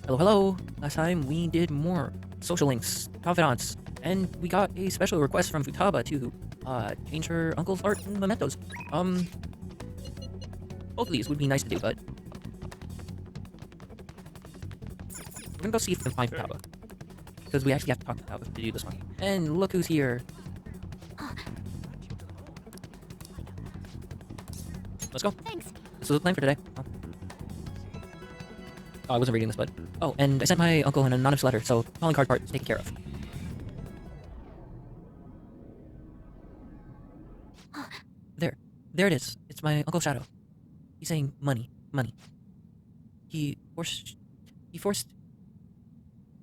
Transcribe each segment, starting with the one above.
Hello, hello. Last time we did more social links, confidants, and we got a special request from Futaba to change her uncle's art in mementos. Both of these would be nice to do, but we're gonna go see if we can find Futaba because we actually have to talk to Futaba to do this one. And look who's here. Let's go. Thanks. This is the plan for today. Oh, I wasn't reading this, but oh, and I sent my uncle an anonymous letter, so calling card part is taken care of. There it is. It's my Uncle Shadow. He's saying money, money. He forced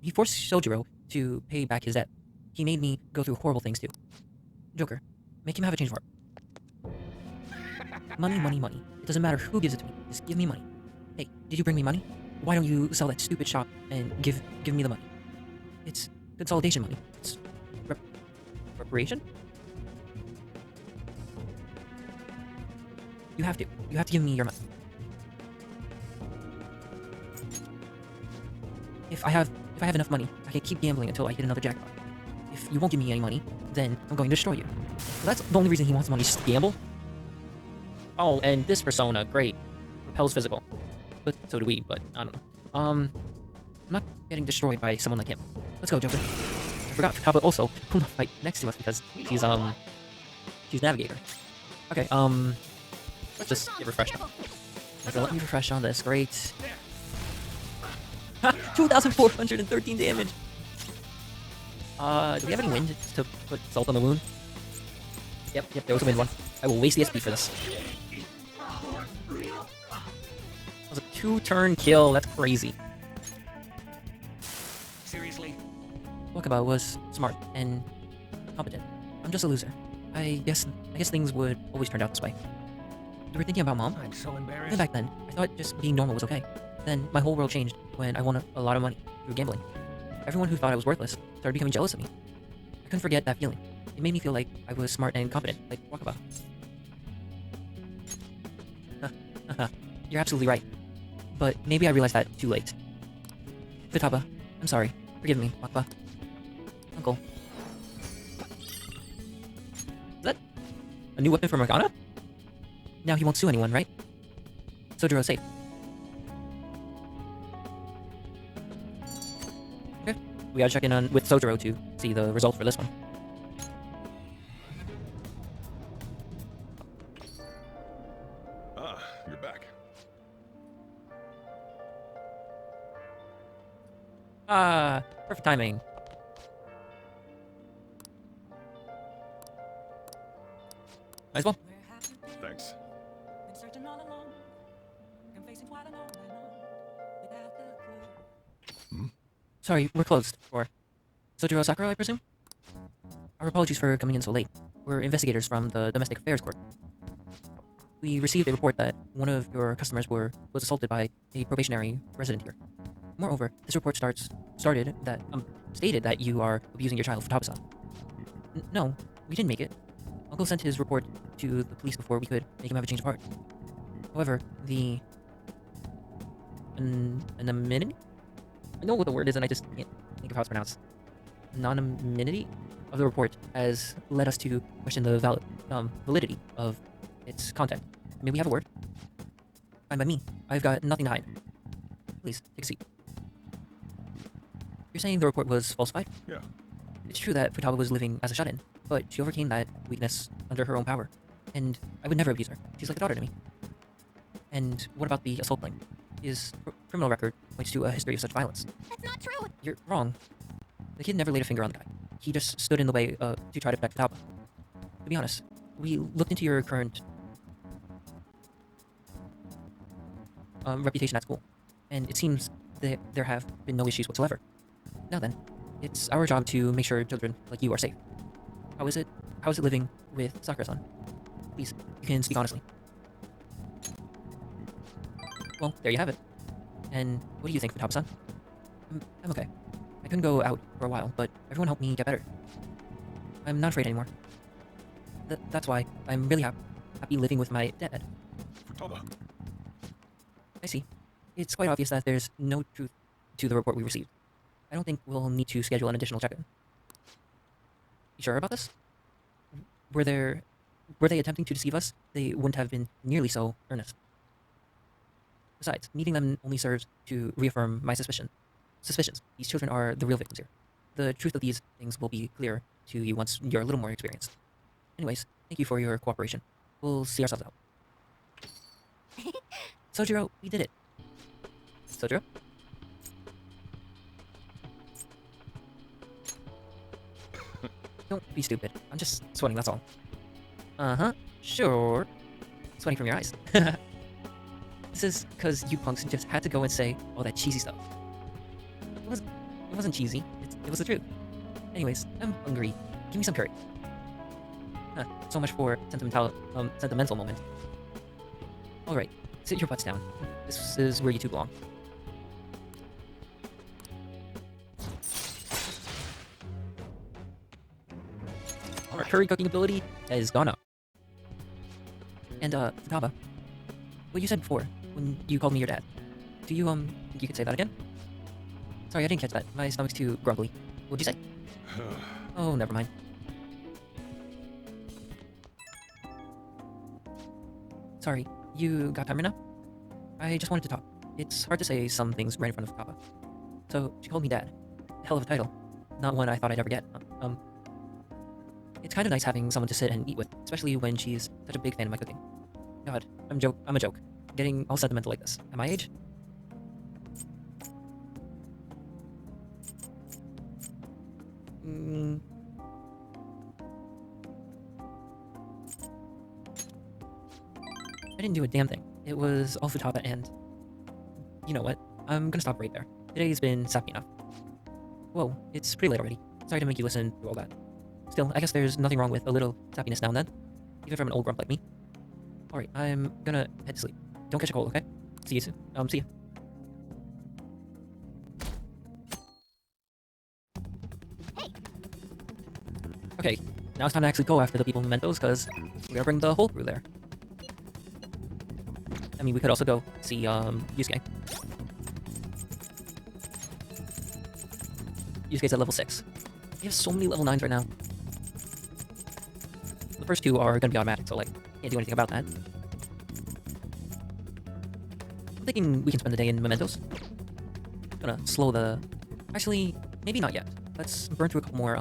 Sojiro to pay back his debt. He made me go through horrible things too. Joker, make him have a change of heart. Money, money, money. It doesn't matter who gives it to me. Just give me money. Hey, did you bring me money? Why don't you sell that stupid shop and give me the money? It's consolidation money. It's reparation? You have to give me your money. If I have enough money, I can keep gambling until I hit another jackpot. If you won't give me any money, then I'm going to destroy you. So that's the only reason he wants money, is just to gamble. Oh, and this persona, great. Repels physical. But so do we, but I don't know. I'm not getting destroyed by someone like him. Let's go, Joker. I forgot Futaba also pulled up right next to us because she's Navigator. Okay, let's just get refreshed. Okay, let me refresh on this. Great. 2,413 damage. Do we have any wind to put salt on the wound? Yep, there was a wind one. I will waste the SP for this. That was a 2-turn kill. That's crazy. Seriously? Wakaba was smart and competent. I'm just a loser. I guess things would always turn out this way. You were thinking about Mom? I'm so Even embarrassed. back then, I thought just being normal was okay. Then my whole world changed when I won a lot of money through gambling. Everyone who thought I was worthless started becoming jealous of me. I couldn't forget that feeling. It made me feel like I was smart and competent, like Wakaba. You're absolutely right. But maybe I realized that too late. Futaba, I'm sorry. Forgive me, Wakaba. Uncle. Is that a new weapon for Morgana? Now he won't sue anyone, right? Sojiro's safe. Okay. We gotta check in on with Sojiro to see the result for this one. Ah, you're back. Ah, perfect timing. Might as well. Thanks. Sorry, we're closed. For Sojiro Sakura, I presume? Our apologies for coming in so late. We're investigators from the Domestic Affairs Court. We received a report that one of your customers was assaulted by a probationary resident here. Moreover, this report stated that you are abusing your child, Futaba-san. No, we didn't make it. Uncle sent his report to the police before we could make him have a change of heart. However, the anonymity? I know what the word is and I just can't think of how it's pronounced. Anonymity of the report has led us to question the validity of its content. May we have a word? Fine by me. I've got nothing to hide. Please, take a seat. You're saying the report was falsified? Yeah. It's true that Futaba was living as a shut-in, but she overcame that weakness under her own power. And I would never abuse her. She's like a daughter to me. And what about the assault claim? His criminal record points to a history of such violence. That's not true. You're wrong. The kid never laid a finger on the guy. He just stood in the way to try to protect Futaba. To be honest, we looked into your current reputation at school, and it seems that there have been no issues whatsoever. Now then, it's our job to make sure children like you are safe. How is it living with Sakura-san? Please, you can speak honestly. Well, there you have it. And what do you think, Futaba-san? I'm okay. I couldn't go out for a while, but everyone helped me get better. I'm not afraid anymore. That's why I'm really happy living with my dad. Futaba. I see. It's quite obvious that there's no truth to the report we received. I don't think we'll need to schedule an additional check-in. You sure about this? Were they attempting to deceive us? They wouldn't have been nearly so earnest. Besides, meeting them only serves to reaffirm my suspicions. These children are the real victims here. The truth of these things will be clear to you once you're a little more experienced. Anyways, thank you for your cooperation. We'll see ourselves out. Sojiro, we did it. Sojiro? Don't be stupid. I'm just sweating, that's all. Uh-huh, sure. Sweating from your eyes. This is because you punks just had to go and say all that cheesy stuff. It wasn't cheesy. It was the truth. Anyways, I'm hungry. Give me some curry. So much for sentimental moment. Alright, sit your butts down. This is where you two belong. Our curry cooking ability has gone up. And, Futaba, what you said before, when you called me your dad, do you, think you could say that again? Sorry, I didn't catch that. My stomach's too grumbly. What'd you say? Oh, never mind. Sorry, you got time right now? I just wanted to talk. It's hard to say some things right in front of Futaba. So, she called me dad. Hell of a title. Not one I thought I'd ever get. It's kind of nice having someone to sit and eat with, especially when she's such a big fan of my cooking. God, I'm a joke. Getting all sentimental like this. At my age? I didn't do a damn thing. It was all Futaba and... You know what? I'm gonna stop right there. Today's been sappy enough. Whoa, it's pretty late already. Sorry to make you listen to all that. Still, I guess there's nothing wrong with a little sappiness now and then. Even from an old grump like me. Alright, I'm gonna head to sleep. Don't catch a cold, okay? See you soon. See ya. Okay, now it's time to actually go after the people in Mementos, because we're gonna bring the whole crew there. I mean, we could also go see, Yusuke. Yusuke's at level 6. We have so many level 9s right now. The first two are gonna be automatic, so, like, can't do anything about that. I'm thinking we can spend the day in Mementos. Gonna slow the... Actually, maybe not yet. Let's burn through a couple more,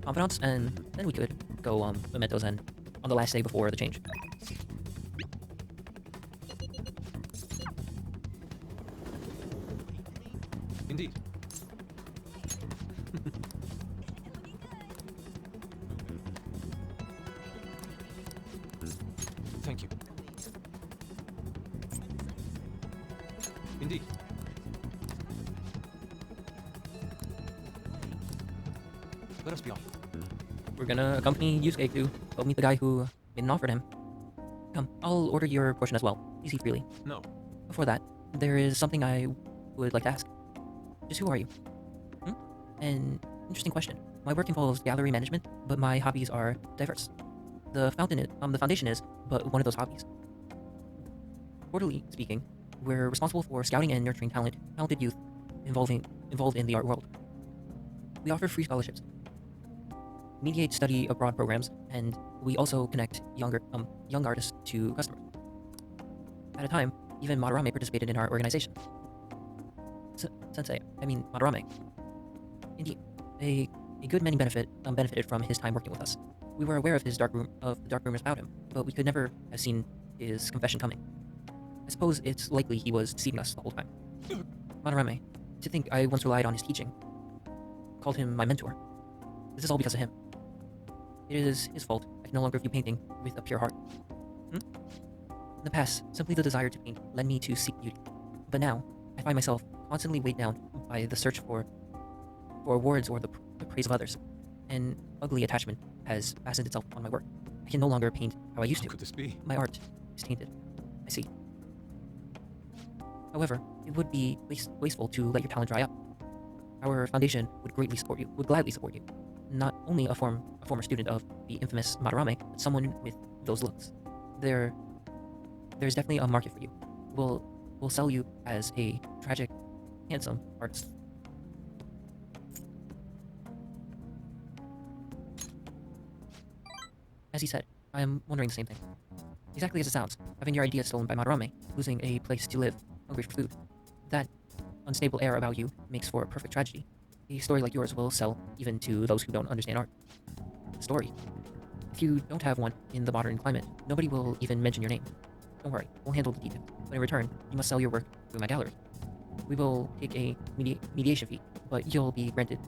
confidants, and then we could go, Mementos and on the last day before the change. Indeed. Thank you. Indeed. Let us be off. We're gonna accompany Yusuke to go meet the guy who made an offer to him. Come, I'll order your portion as well. Please eat freely. No. Before that, there is something I would like to ask. Just who are you? An interesting question. My work involves gallery management, but my hobbies are diverse. The foundation is but one of those hobbies. Quarterly speaking, we're responsible for scouting and nurturing talented youth involved in the art world. We offer free scholarships, mediate study abroad programs, and we also connect young artists to customers. At a time, even Madarame participated in our organization. Sensei, I mean Madarame. Indeed, a good many benefited from his time working with us. We were aware of the dark rumors about him, but we could never have seen his confession coming. I suppose it's likely he was deceiving us the whole time. Madarame, to think I once relied on his teaching, called him my mentor. This is all because of him. It is his fault I can no longer view painting with a pure heart. In the past, simply the desire to paint led me to seek beauty. But now, I find myself constantly weighed down by the search for awards or the praise of others. An ugly attachment has fastened itself on my work. I can no longer paint how I used How to. could this be? My art is tainted. I see. However, it would be wasteful to let your talent dry up. Our foundation would gladly support you. Not only a former student of the infamous Madarame, but someone with those looks. There's definitely a market for you. We'll sell you as a tragic handsome artist. As he said, I am wondering the same thing. Exactly as it sounds, having your ideas stolen by Madarame, losing a place to live, hungry for food. That unstable air about you makes for a perfect tragedy. A story like yours will sell even to those who don't understand art. A story. If you don't have one in the modern climate, nobody will even mention your name. Don't worry, we'll handle the details. But in return, you must sell your work through my gallery. We will take a mediation fee, but you'll be granted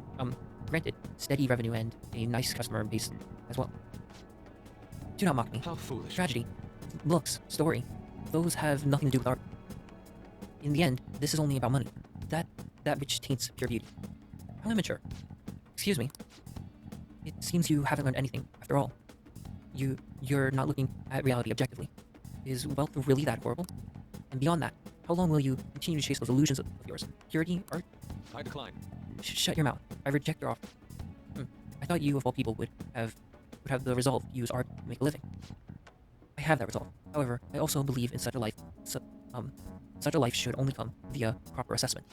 steady revenue and a nice customer base as well. Do not mock me. How foolish. Tragedy, looks, story, those have nothing to do with art. In the end, this is only about money. That which taints pure beauty. How immature. Excuse me. It seems you haven't learned anything, after all. You're not looking at reality objectively. Is wealth really that horrible? And beyond that, how long will you continue to chase those illusions of yours? Purity, art? I decline. Shut your mouth. I reject your offer. I thought you, of all people, would have the resolve to use art to make a living. I have that resolve. However, I also believe in such a life. Such a life should only come via proper assessment.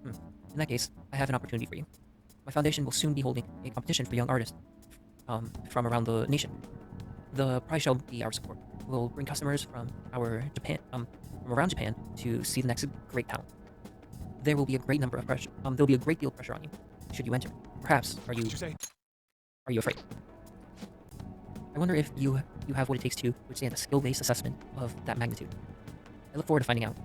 In that case, I have an opportunity for you. My foundation will soon be holding a competition for young artists from around the nation. The prize shall be our support. We'll bring customers from from around Japan to see the next great talent. There will be a great deal of pressure on you should you enter. Perhaps What did you say? are you afraid? I wonder if you have what it takes to withstand a skill-based assessment of that magnitude. I look forward to finding out.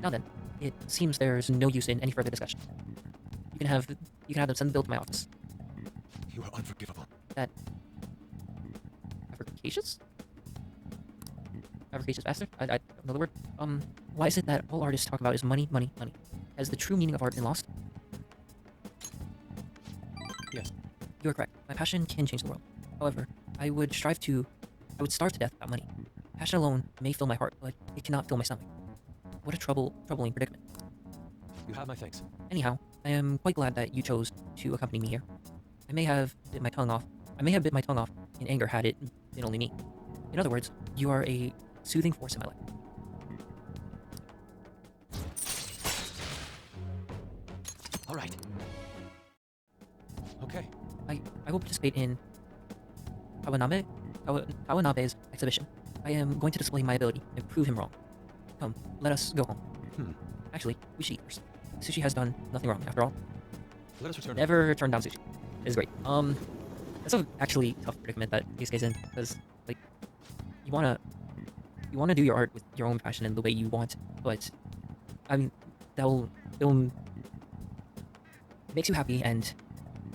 Now then, it seems there's no use in any further discussion. You can have them send the bill to my office. You are unforgivable. That efficacious? Efficacious bastard? I don't know the word. Why is it that all artists talk about is money, money, money? Has the true meaning of art been lost? Yes. You are correct. My passion can change the world. However, I would starve to death without money. Passion alone may fill my heart, but it cannot fill my stomach. What a troubling predicament. You have my thanks. Anyhow, I am quite glad that you chose to accompany me here. I may have bit my tongue off in anger had it been only me. In other words, you are a soothing force in my life. All right. Okay. I will participate in Kawanabe's exhibition. I am going to display my ability and prove him wrong. Come, let us go home. Actually, we should eat first. Sushi has done nothing wrong, after all. Let us return. Never turn down sushi. It's great. That's a actually tough predicament that these guys in, because like you wanna do your art with your own passion and the way you want, but I mean it'll it makes you happy and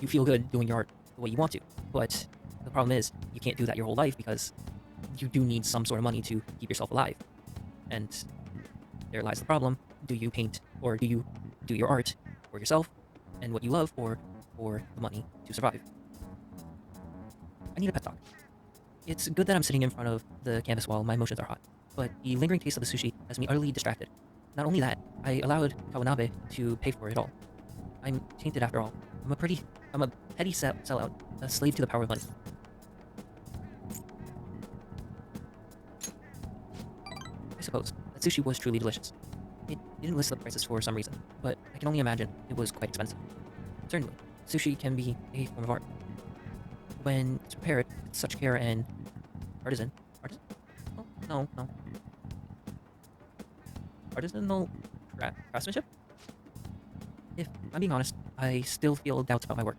you feel good doing your art the way you want to. But the problem is you can't do that your whole life because you do need some sort of money to keep yourself alive. And there lies the problem. Do you paint or do you do your art for yourself and what you love, or for the money to survive? I need a pep talk. It's good that I'm sitting in front of the canvas while my emotions are hot, but the lingering taste of the sushi has me utterly distracted. Not only that, I allowed Kawanabe to pay for it all. I'm tainted after all. I'm a petty sellout, a slave to the power of money. I suppose that sushi was truly delicious. It didn't list the prices for some reason, but I can only imagine it was quite expensive. Certainly, sushi can be a form of art. When it's prepared with such care and artisanal craftsmanship? If I'm being honest, I still feel doubts about my work.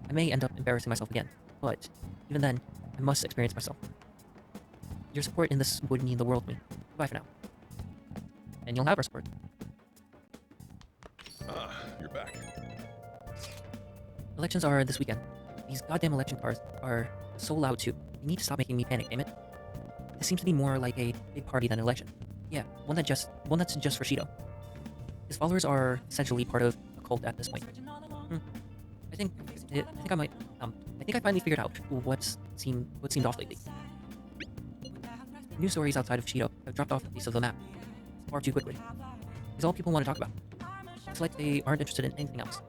I may end up embarrassing myself again, but even then, I must experience myself. Your support in this would mean the world to me. Goodbye for now. And you'll have our support. You're back. Elections are this weekend. These goddamn election cards are so loud too. You need to stop making me panic, damn it. This seems to be more like a big party than an election. Yeah, one that's just for Shido. His followers are essentially part of a cult at this point. I think I finally figured out what seemed off lately. News stories outside of Shido have dropped off the face of the map far too quickly. It's all people want to talk about. It's like they aren't interested in anything else.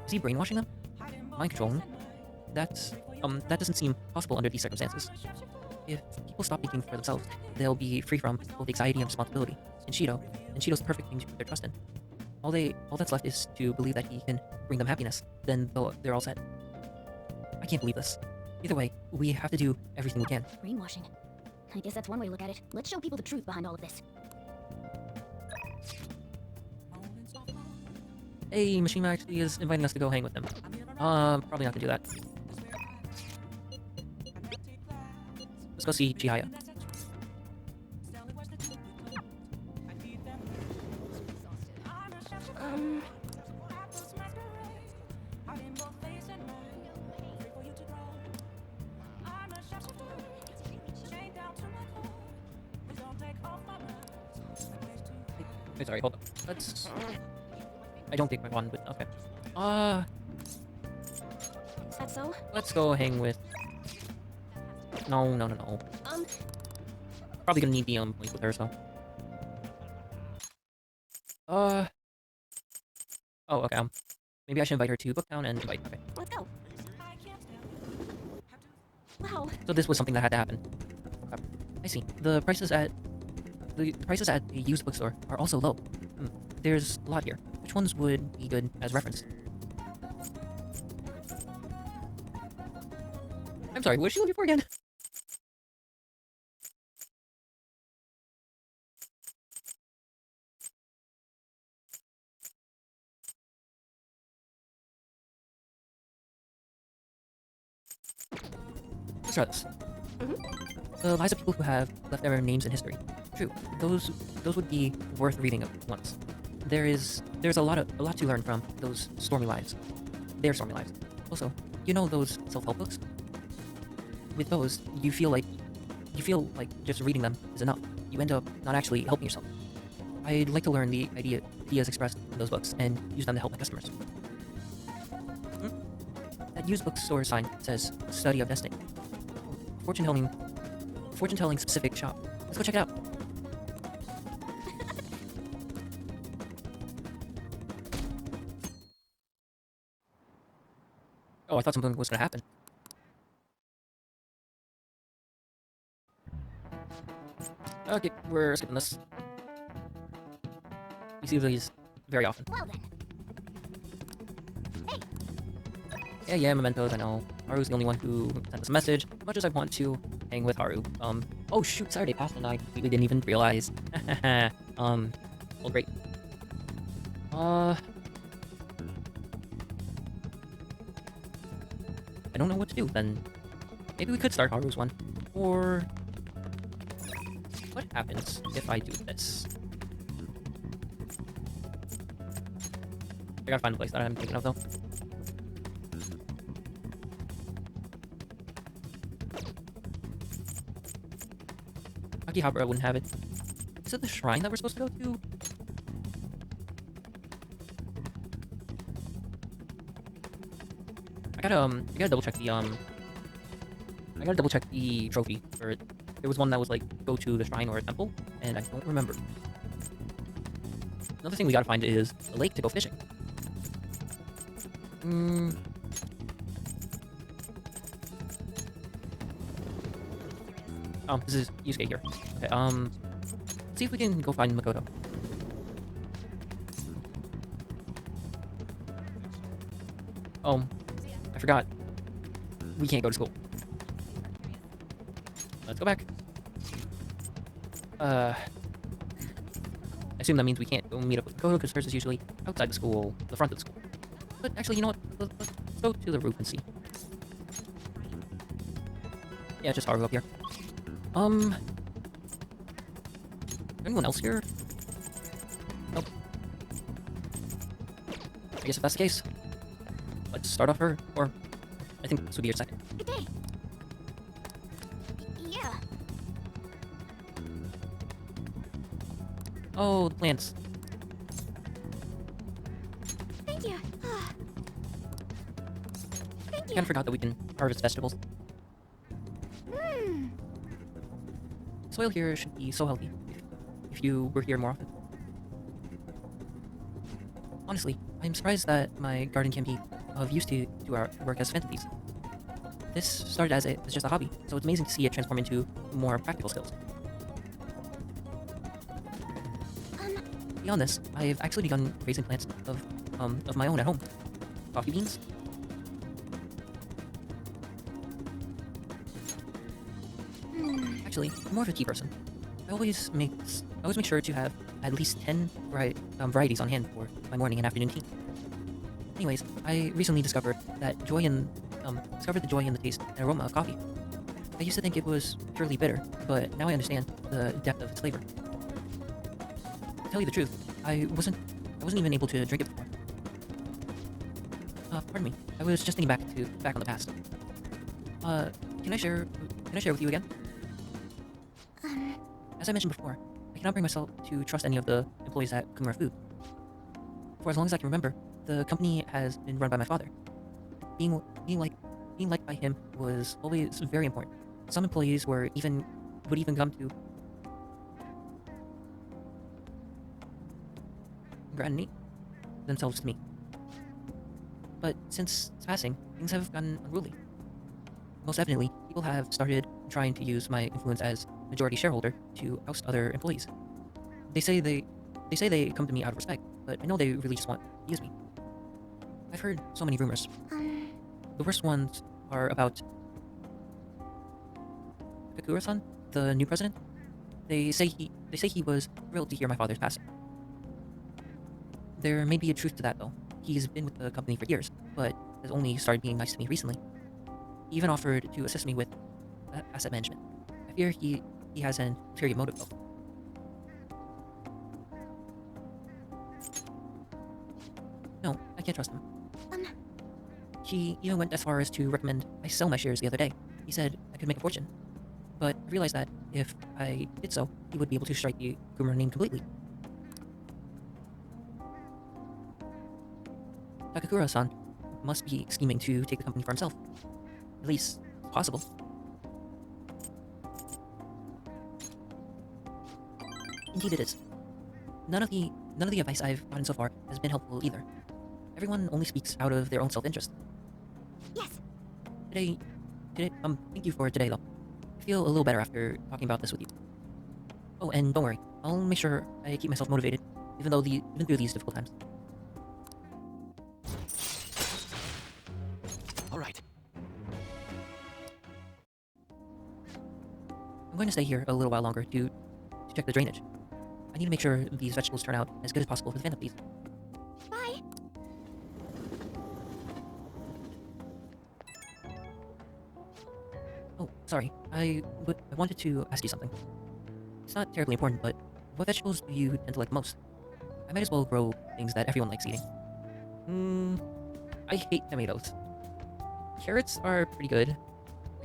Is he brainwashing them? Mind controlling them? That doesn't seem possible under these circumstances. If people stop thinking for themselves, they'll be free from both anxiety and responsibility. And Shido's the perfect thing to put their trust in. all that's left is to believe that he can bring them happiness. Then they're all set. I can't believe this. Either way, we have to do everything we can. Brainwashing. I guess that's one way to look at it. Let's show people the truth behind all of this. Hey, Machine actually is inviting us to go hang with them. Probably not to do that. Let's go see Chihaya. Wait, sorry, hold on. Let's... I don't think my wand, but okay. Is that so? Let's go hang with... No. Probably gonna need the, link with her, so... Oh, okay, maybe I should invite her to Booktown and invite... Okay. Let's go. Wow. So this was something that had to happen. Okay. I see. The prices at the used bookstore are also low. There's a lot here. Which ones would be good as reference? I'm sorry, what is she looking for again? Let's try this. The lives of people who have left their names in history. True, those would be worth reading once. There's a lot to learn from those stormy lives. Their stormy lives. Also, you know those self-help books? With those, you feel like just reading them is enough. You end up not actually helping yourself. I'd like to learn the ideas expressed in those books and use them to help my customers. That used bookstore sign says "Study of Destiny." Fortune telling specific shop. Let's go check it out. Oh, I thought something was gonna happen. Okay, we're skipping this. We see these very often. Well then. Yeah, mementos, I know. Haru's the only one who sent us a message. Much as I want to hang with Haru. Oh shoot, Saturday passed and I completely didn't even realize. Well, great. I don't know what to do, then maybe we could start Haru's one. Or... what happens if I do this? I gotta find a place that I'm thinking of, though. Akihabara wouldn't have it. Is it the shrine that we're supposed to go to? I gotta double check the I gotta double check the trophy for it. There was one that was like go to the shrine or a temple, and I don't remember. Another thing we gotta find is a lake to go fishing. Oh, this is Yusuke here. Okay, let's see if we can go find Makoto. Oh, I forgot. We can't go to school. Let's go back. I assume that means we can't go meet up with Makoto because hers is usually outside the school, the front of the school. But actually, you know what? Let's go to the roof and see. Yeah, just Haru up here. Anyone else here? Nope. I guess if that's the case, let's start off her, or I think this would be your second. Good day. Yeah. Oh, the plants. Thank you. Thank I you. kind of forgot that we can harvest vegetables. Soil here should be so healthy if you were here more often. Honestly, I'm surprised that my garden can be of use to our work as fantasies. This started as just a hobby, so it's amazing to see it transform into more practical skills. Beyond this, I've actually begun raising plants of my own at home. Coffee beans. Actually, I'm more of a tea person. I always make sure to have at least 10 varieties on hand for my morning and afternoon tea. Anyways, I recently discovered the joy in the taste and aroma of coffee. I used to think it was purely bitter, but now I understand the depth of its flavor. To tell you the truth, I wasn't even able to drink it before. Pardon me. I was just thinking back on the past. Can I share with you again? As I mentioned before, I cannot bring myself to trust any of the employees at Kumura Food. For as long as I can remember, the company has been run by my father. Being liked by him was always very important. Some employees would even come to congratulate themselves to me. But since his passing, things have gotten unruly. Most evidently, people have started trying to use my influence as majority shareholder to oust other employees. They say they come to me out of respect, but I know they really just want to use me. I've heard so many rumors. The worst ones are about Kakura-san, the new president. They say he was thrilled to hear my father's passing. There may be a truth to that though. He's been with the company for years, but has only started being nice to me recently. He even offered to assist me with asset management. I fear he has an ulterior motive though. No, I can't trust him. He even went as far as to recommend I sell my shares the other day. He said I could make a fortune. But I realized that if I did so, he would be able to strike the Kumura name completely. Takakura-san must be scheming to take the company for himself. At least, it's possible. Indeed it is. None of the advice I've gotten so far has been helpful either. Everyone only speaks out of their own self-interest. Yes. Thank you for today though. I feel a little better after talking about this with you. Oh, and don't worry, I'll make sure I keep myself motivated, even through these difficult times. All right. I'm going to stay here a little while longer to check the drainage. I need to make sure these vegetables turn out as good as possible for the Phantom Thieves. Bye. Oh, sorry. I wanted to ask you something. It's not terribly important, but what vegetables do you tend to like most? I might as well grow things that everyone likes eating. I hate tomatoes. Carrots are pretty good.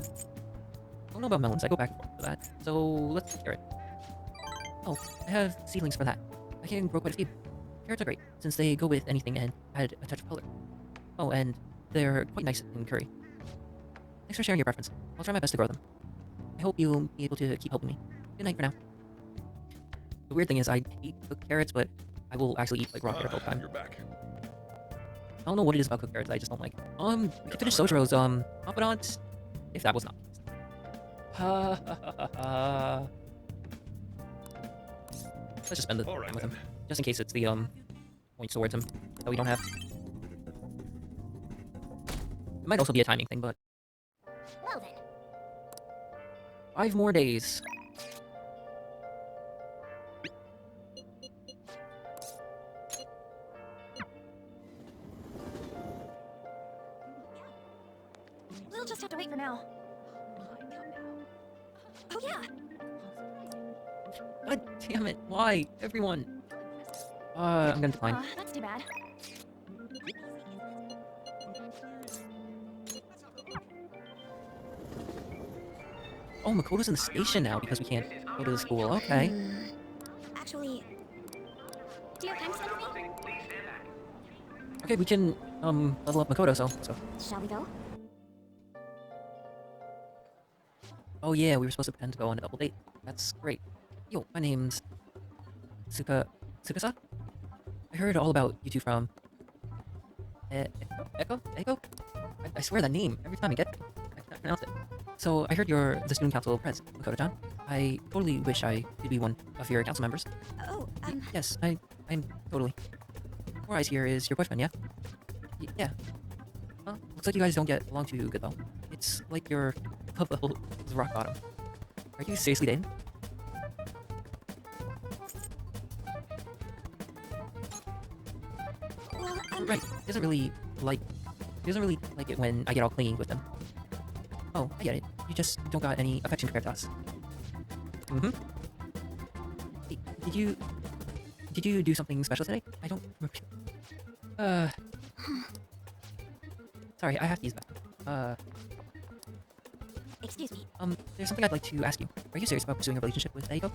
I don't know about melons, I go back and forth for that. So, let's do carrot. Oh, I have seedlings for that. I can grow quite a few. Carrots are great, since they go with anything and add a touch of color. Oh, and they're quite nice in curry. Thanks for sharing your preference. I'll try my best to grow them. I hope you'll be able to keep helping me. Good night for now. The weird thing is I hate cooked carrots, but I will actually eat like raw carrots all the time. You're back. I don't know what it is about cooked carrots I just don't like. We could finish Sojiro's confidant, if that was not. Ha ha ha ha. Let's just spend the All right time with him, then. just in case it's the points towards him that we don't have. It might also be a timing thing, but Well then. 5 more days. We'll just have to wait for now. Oh yeah. God damn it! Why, everyone? I'm gonna decline. That's too bad. Oh, Makoto's in the station now because we can't go to the school. Okay. Actually, do you have time to spend with me? Okay, we can level up Makoto. So. Shall we go? Oh yeah, we were supposed to pretend to go on a double date. That's great. Yo, my name's Tsukasa? I heard all about you two from Echo? I swear that name every time I get it. I can't pronounce it. So I heard you're the student council pres, Makoto-chan. I totally wish I could be one of your council members. Oh, Yes, I I'm totally. Four Eyes here is your boyfriend, yeah? Yeah. Looks like you guys don't get along too good though. It's like your love level is rock bottom. Are you seriously dating? Well, Right. He doesn't really like it when I get all clingy with him. Oh, I get it. You just don't got any affection compared to us. Mm-hmm. Hey, did you do something special today? I don't remember. Sorry, I have to use that. excuse me. There's something I'd like to ask you. Are you serious about pursuing a relationship with Aiko?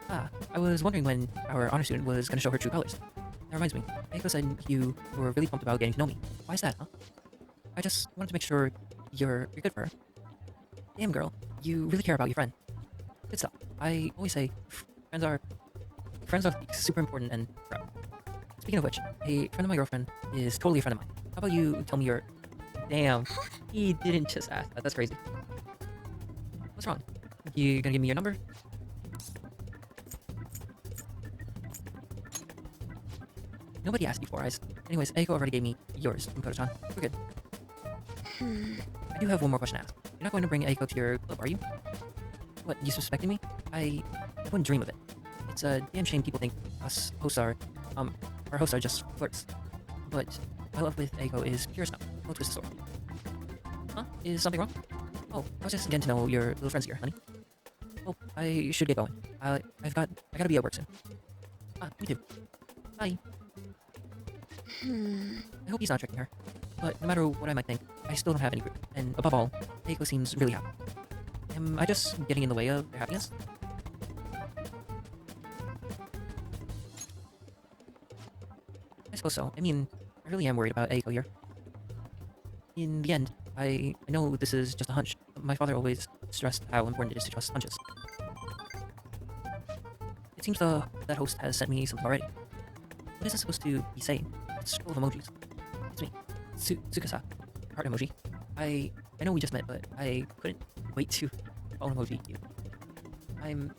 I was wondering when our honor student was gonna show her true colors. That reminds me, Aiko said you were really pumped about getting to know me. Why is that, huh? I just wanted to make sure you're good for her. Damn, girl, you really care about your friend. Good stuff. I always say, friends are super important and proud. Speaking of which, a friend of my girlfriend is totally a friend of mine. How about you tell me your... Damn, he didn't just ask that. That's crazy. What's wrong? You gonna give me your number? Nobody asked you for eyes. Anyways, Aiko already gave me yours from Koto-chan. We're good. I do have one more question to ask. You're not going to bring Aiko to your club, are you? What, you suspected me? I wouldn't dream of it. It's a damn shame people think our hosts are just flirts. But my love with Aiko is pure snow. No twist the sword. Huh? Is something wrong? Oh, I was just getting to know your little friends here, honey. Oh, I should get going. I gotta be at work soon. Me too. Bye. I hope he's not tricking her. But no matter what I might think, I still don't have any group. And above all, Aiko seems really happy. Am I just getting in the way of their happiness? I suppose so. I mean, I really am worried about Aiko here. In the end, I know this is just a hunch. My father always stressed how important it is to trust hunches. It seems that host has sent me something already. What is it supposed to be saying? It's a scroll of emojis. It's me, Tsukasa. Heart emoji. I know we just met, but I couldn't wait to call emoji you. I'm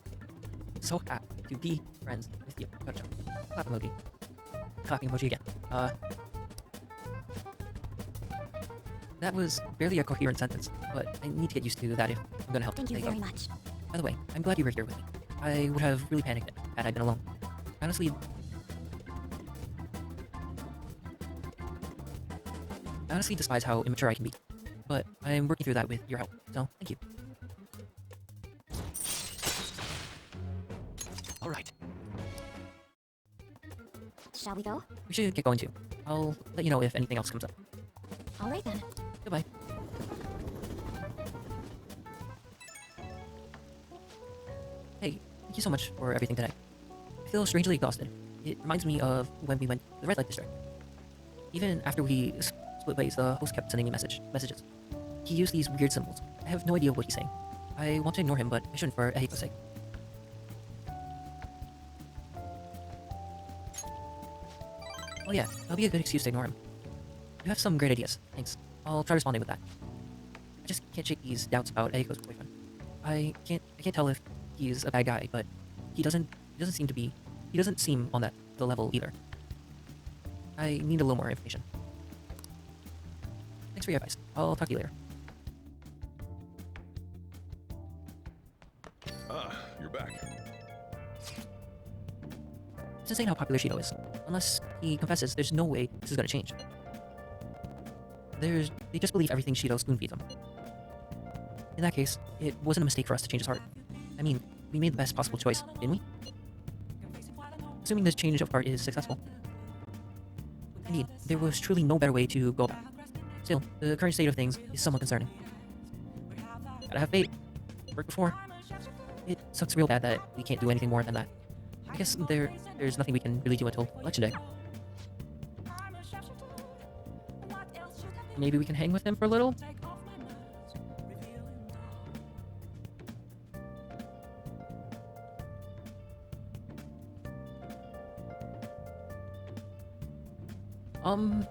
so happy to be friends with you. Gotcha. Clap emoji. Clapping emoji again. That was barely a coherent sentence, but I need to get used to that if I'm gonna help Thank you Aiko. very much. By the way, I'm glad you were here with me. I would have really panicked had I been alone. Honestly, I honestly despise how immature I can be, but I'm working through that with your help, so thank you. All right. Shall we go? We should get going too. I'll let you know if anything else comes up. All right then. Goodbye. Hey, thank you so much for everything today. I feel strangely exhausted. It reminds me of when we went to the red light district. Even after we split ways, the host kept sending me messages. He used these weird symbols. I have no idea what he's saying. I want to ignore him, but I shouldn't for Ehiko's sake. Oh yeah, that'll be a good excuse to ignore him. You have some great ideas. Thanks. I'll try responding with that. I just can't shake these doubts about Eiko's boyfriend. I can't tell if he's a bad guy, but he doesn't seem on the level either. I need a little more information. Thanks for your advice. I'll talk to you later. You're back. It's insane how popular Shido is. Unless he confesses, there's no way this is gonna change. They just believe everything Shido spoon feeds them. In that case, it wasn't a mistake for us to change his heart. I mean, we made the best possible choice, didn't we? Assuming this change of heart is successful. Indeed, there was truly no better way to go about it. Still, the current state of things is somewhat concerning. Gotta have faith. Worked before. It sucks real bad that we can't do anything more than that. I guess there's nothing we can really do until election day. Maybe we can hang with him for a little? We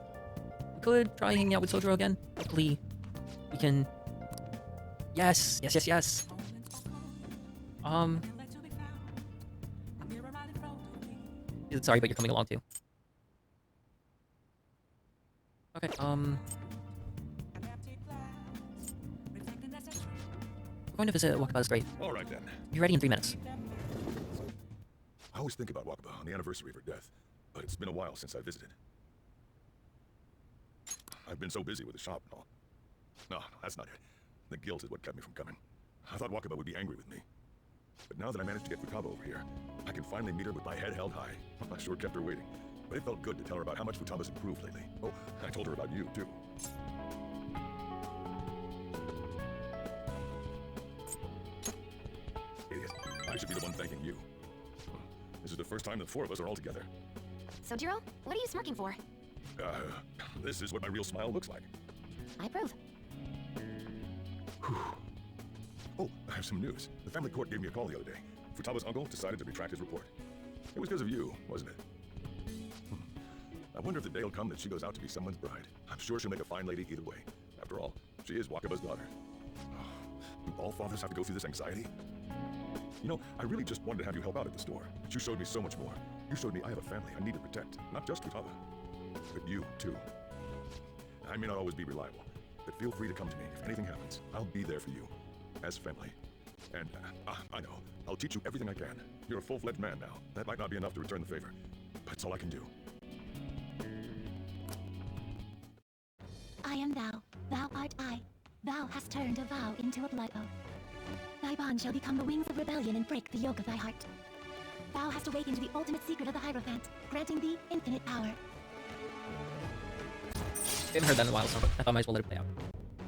could try hanging out with Sojiro again. Hopefully, we can... Yes! Sorry, but you're coming along too. Okay, we're going to visit Wakaba's grave. All right then. Be ready in 3 minutes. I always think about Wakaba on the anniversary of her death, but it's been a while since I visited. I've been so busy with the shop and all. No, that's not it. The guilt is what kept me from coming. I thought Wakaba would be angry with me. But now that I managed to get Futaba over here, I can finally meet her with my head held high. I sure kept her waiting. But it felt good to tell her about how much Futaba's improved lately. Oh, I told her about you, too. Idiot. I should be the one thanking you. This is the first time the 4 of us are all together. Sojiro, what are you smirking for? This is what my real smile looks like. I approve. Oh, I have some news. The family court gave me a call the other day. Futaba's uncle decided to retract his report. It was because of you, wasn't it? I wonder if the day will come that she goes out to be someone's bride. I'm sure she'll make a fine lady either way. After all, she is Wakaba's daughter. Do all fathers have to go through this anxiety? You know, I really just wanted to have you help out at the store. But you showed me so much more. You showed me I have a family I need to protect. Not just Futaba, but you, too. I may not always be reliable, but feel free to come to me if anything happens. I'll be there for you. As family. And, I know. I'll teach you everything I can. You're a full-fledged man now. That might not be enough to return the favor, but it's all I can do. I am thou, thou art I. Thou hast turned a vow into a blood oath. Thy bond shall become the wings of rebellion and break the yoke of thy heart. Thou hast awakened to the ultimate secret of the Hierophant, granting thee infinite power. Haven't heard that in a while, so I thought I might as well let it play out.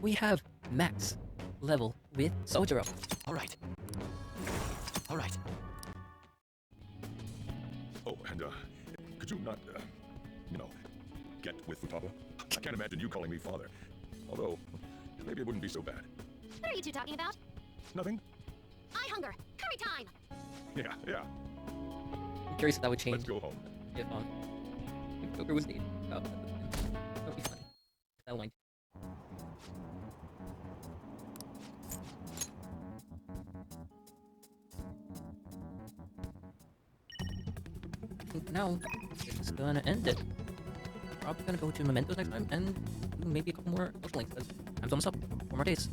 We have max level with Sojiro. All right. All right. Oh, and, could you not, get with Futaba? I can't imagine you calling me father. Although, maybe it wouldn't be so bad. What are you two talking about? Nothing? I hunger. Curry time! Yeah. I'm curious if that would change Let's go home. if Goku was dating. Oh, that would be funny. That'll mind. I think now it's gonna end it. Probably gonna go to Mementos next time and do maybe a couple more social links. Time's almost up. 4 more days.